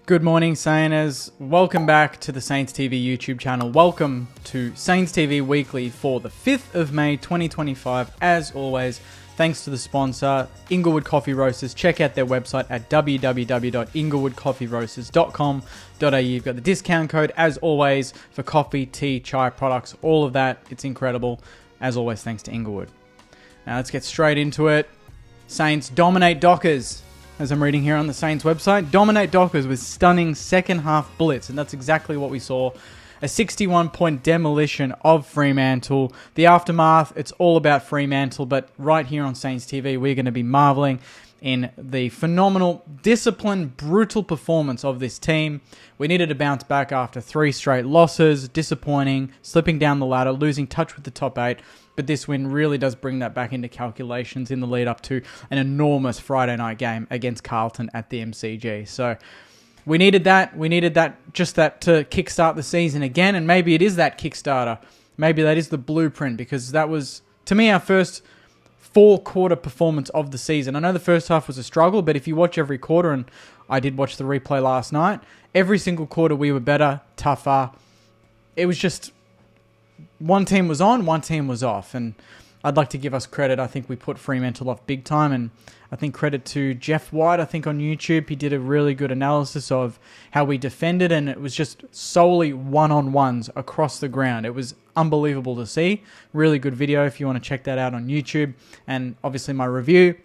Good morning, Sainers. Welcome back to the Saints TV YouTube channel. Welcome to Saints TV Weekly for the 5th of May 2025. As always, thanks to the sponsor, Inglewood Coffee Roasters. Check out their website at www.inglewoodcoffeeroasters.com.au. You've got the discount code, as always, for coffee, tea, chai products, all of that. It's incredible. As always, thanks to Inglewood. Now let's get straight into it. Saints dominate Dockers. As I'm reading here on the Saints website, dominate Dockers with stunning second half blitz. And that's exactly what we saw. A 61-point demolition of Fremantle. The aftermath, it's all about Fremantle. But right here on Saints TV, we're going to be marveling in the phenomenal, disciplined, brutal performance of this team. We needed to bounce back after 3 straight losses. Disappointing, slipping down the ladder, losing touch with the top 8. But this win really does bring that back into calculations in the lead up to an enormous Friday night game against Carlton at the MCG. So we needed that. We needed that, just that to kickstart the season again. And maybe it is that Kickstarter. Maybe that is the blueprint, because that was, to me, our first 4-quarter performance of the season. I know the first half was a struggle, but if you watch every quarter, and I did watch the replay last night, every single quarter we were better, tougher. It was just one team was on, one team was off. And I'd like to give us credit. I think we put Fremantle off big time. And I think credit to Jeff White, I think on YouTube, he did a really good analysis of how we defended. And it was just solely one-on-ones across the ground. It was unbelievable to see. Really good video if you want to check that out on YouTube. And obviously my review,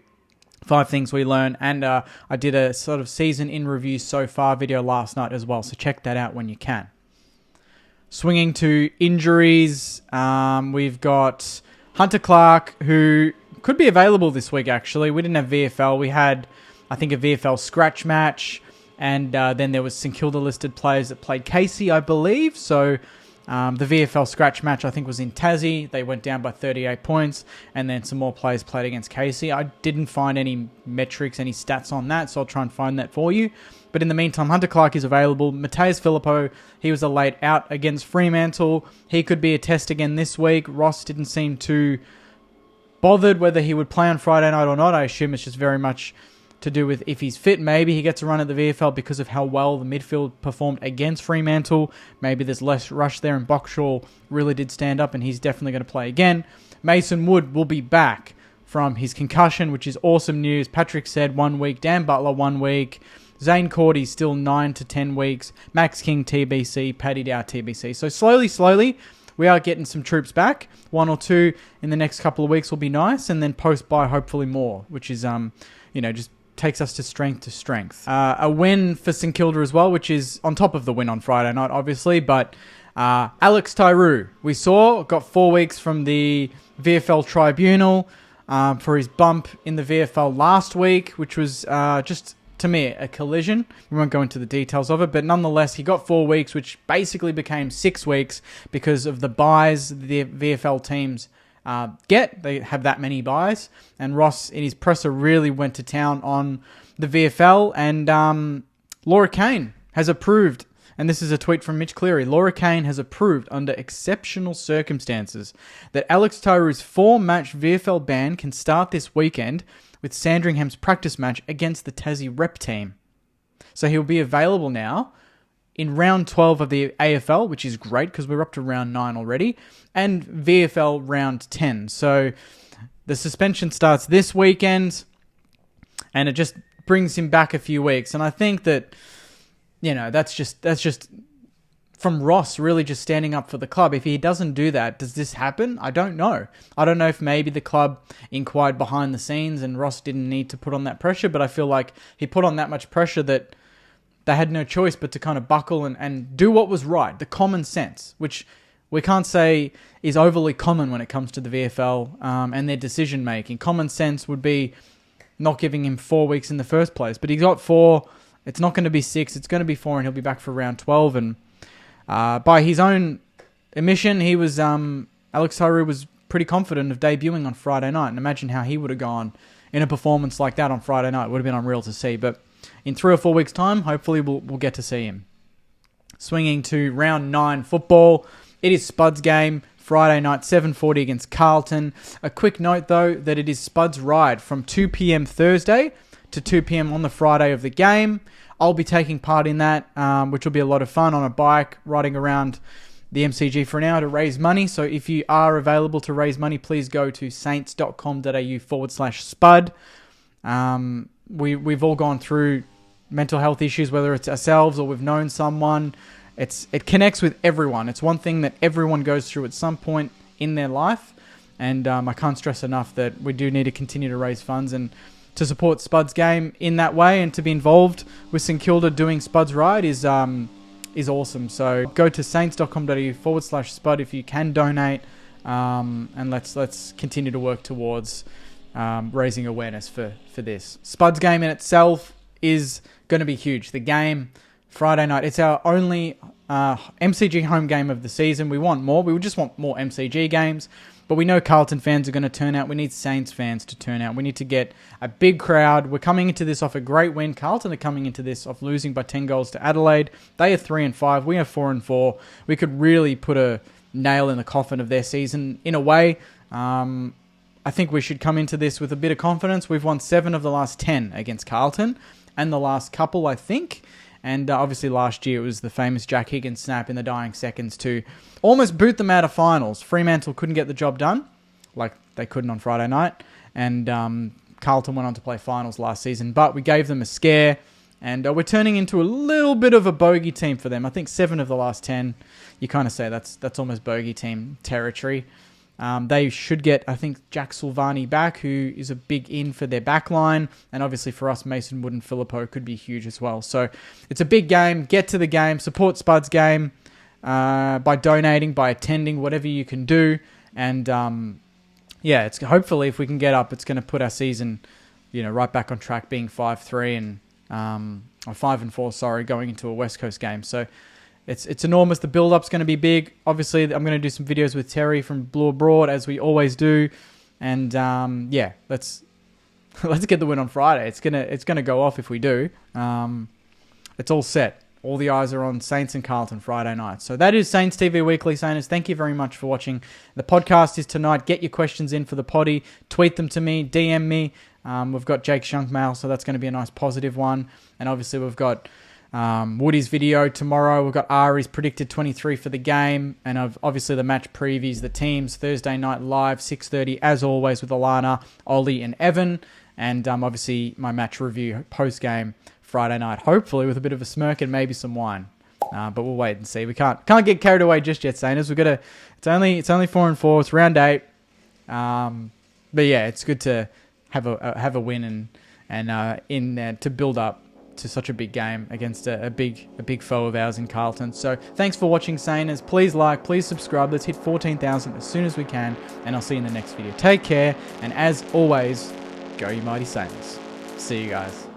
5 things we learned. And I did a sort of season in review so far video last night as well. So check that out when you can. Swinging to injuries, we've got Hunter Clark, who could be available this week, actually. We didn't have VFL. We had, I think, a VFL scratch match, and then there was St Kilda listed players that played Casey, I believe. So the VFL scratch match, I think, was in Tassie. They went down by 38 points, and then some more players played against Casey. I didn't find any metrics, any stats on that, so I'll try and find that for you. But in the meantime, Hunter Clark is available. Mateus Filippo, he was a late out against Fremantle. He could be a test again this week. Ross didn't seem too bothered whether he would play on Friday night or not. I assume it's just very much to do with if he's fit. Maybe he gets a run at the VFL because of how well the midfield performed against Fremantle. Maybe there's less rush there, and Boxall really did stand up, and he's definitely going to play again. Mason Wood will be back from his concussion, which is awesome news. Patrick said 1 week. Dan Butler 1 week. Zane Cordy still 9 to 10 weeks. Max King TBC. Paddy Dow TBC. So slowly, we are getting some troops back. 1 or 2 in the next couple of weeks will be nice. And then post-bye, hopefully more, which is, just takes us to strength. A win for St Kilda as well, which is on top of the win on Friday night, obviously. But Alix Tauru, we saw, got 4 weeks from the VFL tribunal for his bump in the VFL last week, which was just, to me, a collision. We won't go into the details of it, but nonetheless, he got 4 weeks, which basically became 6 weeks because of the buys the VFL teams get. They have that many buys, and Ross in his presser really went to town on the VFL, and Laura Kane has approved, and this is a tweet from Mitch Cleary, Laura Kane has approved under exceptional circumstances that Alix Tauru's 4-match VFL ban can start this weekend with Sandringham's practice match against the Tassie rep team. So he'll be available now in round 12 of the AFL, which is great because we're up to round 9 already, and VFL round 10. So the suspension starts this weekend, and it just brings him back a few weeks. And I think that, that's just from Ross really just standing up for the club. If he doesn't do that, does this happen? I don't know. I don't know if maybe the club inquired behind the scenes and Ross didn't need to put on that pressure, but I feel like he put on that much pressure that they had no choice but to kind of buckle and do what was right, the common sense, which we can't say is overly common when it comes to the VFL and their decision-making. Common sense would be not giving him 4 weeks in the first place, but he got 4. It's not going to be 6. It's going to be 4, and he'll be back for round 12, and by his own admission, he was Alix Tauru was pretty confident of debuting on Friday night. And imagine how he would have gone in a performance like that on Friday night. It would have been unreal to see. But in 3 or 4 weeks' time, hopefully we'll get to see him. Swinging to round 9 football. It is Spud's game. Friday night, 7:40 against Carlton. A quick note, though, that it is Spud's ride from 2 p.m. Thursday to 2 p.m. on the Friday of the game. I'll be taking part in that, which will be a lot of fun on a bike, riding around the MCG for an hour to raise money. So if you are available to raise money, please go to saints.com.au/Spud. We've all gone through mental health issues, whether it's ourselves or we've known someone. It connects with everyone. It's one thing that everyone goes through at some point in their life. And I can't stress enough that we do need to continue to raise funds and to support Spud's game in that way, and to be involved with St Kilda doing Spud's ride is awesome. So go to saints.com.au/Spud if you can donate, and let's continue to work towards raising awareness for this. Spud's game in itself is going to be huge. The game Friday night, it's our only MCG home game of the season. We want more. We just want more MCG games. But we know Carlton fans are going to turn out. We need Saints fans to turn out. We need to get a big crowd. We're coming into this off a great win. Carlton are coming into this off losing by 10 goals to Adelaide. They are 3-5. We are 4-4. We could really put a nail in the coffin of their season in a way. I think we should come into this with a bit of confidence. We've won 7 of the last 10 against Carlton, and the last couple, I think. And obviously last year it was the famous Jack Higgins snap in the dying seconds to almost boot them out of finals. Fremantle couldn't get the job done, like they couldn't on Friday night. And Carlton went on to play finals last season, but we gave them a scare. And we're turning into a little bit of a bogey team for them. I think 7 of the last 10, you kind of say that's almost bogey team territory. They should get, I think, Jack Silvani back, who is a big in for their back line. And obviously for us, Mason Wood and Filippo could be huge as well. So it's a big game. Get to the game. Support Spud's game by donating, by attending, whatever you can do. And it's hopefully if we can get up, it's going to put our season, right back on track, being 5-3 and or 5-4, sorry, going into a West Coast game. So it's enormous. The build-up's going to be big. Obviously, I'm going to do some videos with Terry from Blue Abroad, as we always do. And let's get the win on Friday. It's gonna go off if we do. It's all set. All the eyes are on Saints and Carlton Friday night. So that is Saints TV Weekly, Saints. Thank you very much for watching. The podcast is tonight. Get your questions in for the potty. Tweet them to me. DM me. We've got Jake Shunkmail, so that's going to be a nice positive one. And obviously we've got Woody's video tomorrow. We've got Ari's predicted 23 for the game, and obviously the match previews, the teams Thursday night live 6:30 as always with Alana, Ollie, and Evan, and obviously my match review post game Friday night, hopefully with a bit of a smirk and maybe some wine. But we'll wait and see. We can't get carried away just yet, Sainers. It's only 4-4. It's round 8. But yeah, it's good to have a win and in there to build up to such a big game against a big foe of ours in Carlton. So thanks for watching, Sainers. Please like, please subscribe. Let's hit 14,000 as soon as we can, and I'll see you in the next video. Take care, and as always, go you mighty Saints. See you guys.